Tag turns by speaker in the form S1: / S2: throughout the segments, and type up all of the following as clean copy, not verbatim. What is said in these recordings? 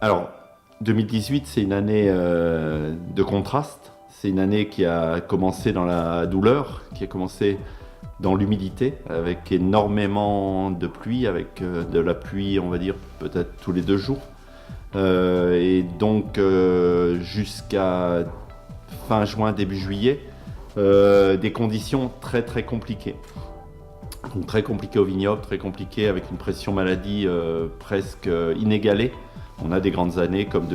S1: Alors, 2018, c'est une année de contraste. C'est une année qui a commencé dans la douleur, qui a commencé dans l'humidité, avec énormément de pluie, avec de la pluie, on va dire, peut-être tous les 2 jours. Et donc, jusqu'à fin juin, début juillet, des conditions très très compliquées. Donc, très compliquées au vignoble, très compliquées avec une pression maladie presque inégalée. On a des grandes années comme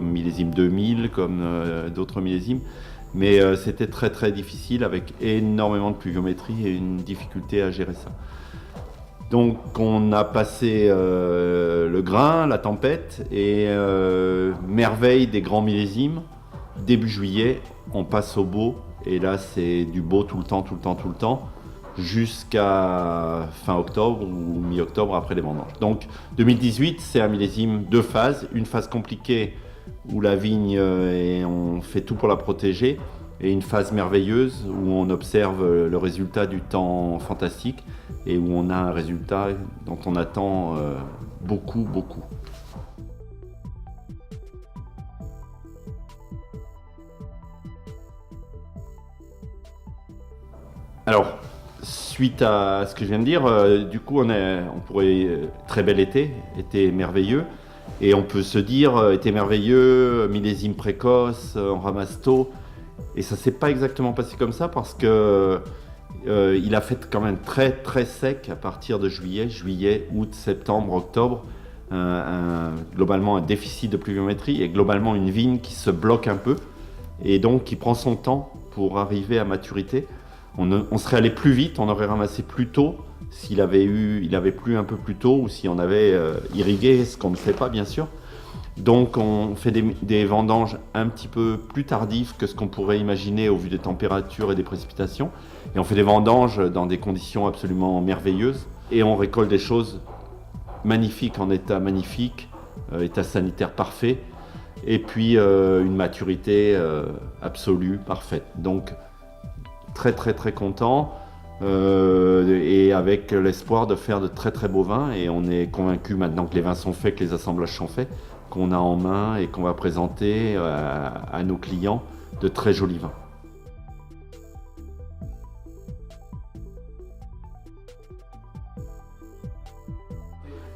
S1: millésime 2000, comme d'autres millésimes, mais c'était très très difficile avec énormément de pluviométrie et une difficulté à gérer ça. Donc on a passé le grain, la tempête et merveille des grands millésimes. Début juillet, on passe au beau et là c'est du beau tout le temps, tout le temps, tout le temps, jusqu'à fin octobre ou mi-octobre après les vendanges. Donc 2018, c'est un millésime 2 phases, une phase compliquée où la vigne et on fait tout pour la protéger, et une phase merveilleuse où on observe le résultat du temps fantastique et où on a un résultat dont on attend beaucoup, beaucoup. Alors, suite à ce que je viens de dire, du coup, on pourrait très bel été merveilleux, et on peut se dire été merveilleux, millésime précoce, on ramasse tôt, et ça s'est pas exactement passé comme ça parce que il a fait quand même très très sec à partir de juillet, août, septembre, octobre, globalement un déficit de pluviométrie et globalement une vigne qui se bloque un peu et donc qui prend son temps pour arriver à maturité. On serait allé plus vite, on aurait ramassé plus tôt il avait plu un peu plus tôt ou si on avait irrigué, ce qu'on ne fait pas bien sûr. Donc on fait des vendanges un petit peu plus tardives que ce qu'on pourrait imaginer au vu des températures et des précipitations. Et on fait des vendanges dans des conditions absolument merveilleuses. Et on récolte des choses magnifiques, en état magnifique, état sanitaire parfait. Et puis une maturité absolue, parfaite. Donc très très très content et avec l'espoir de faire de très très beaux vins, et on est convaincu maintenant que les vins sont faits, que les assemblages sont faits, qu'on a en main et qu'on va présenter à nos clients de très jolis vins.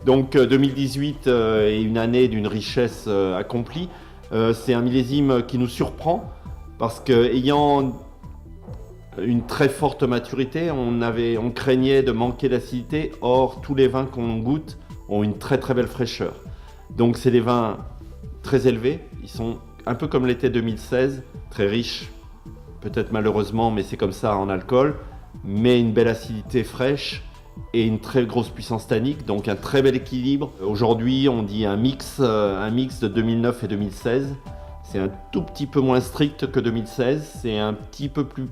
S1: Donc 2018 est une année d'une richesse accomplie. C'est un millésime qui nous surprend parce qu'ayant une très forte maturité, on craignait de manquer d'acidité. Or, tous les vins qu'on goûte ont une très très belle fraîcheur. Donc c'est des vins très élevés, ils sont un peu comme l'été 2016, très riches, peut-être malheureusement, mais c'est comme ça en alcool, mais une belle acidité fraîche et une très grosse puissance tannique, donc un très bel équilibre. Aujourd'hui, on dit un mix de 2009 et 2016. C'est un tout petit peu moins strict que 2016, c'est un petit peu plus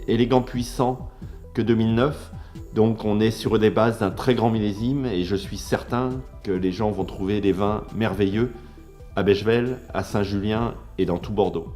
S1: élégant, puissant que 2009. Donc on est sur des bases d'un très grand millésime et je suis certain que les gens vont trouver des vins merveilleux à Bechevel, à Saint-Julien et dans tout Bordeaux.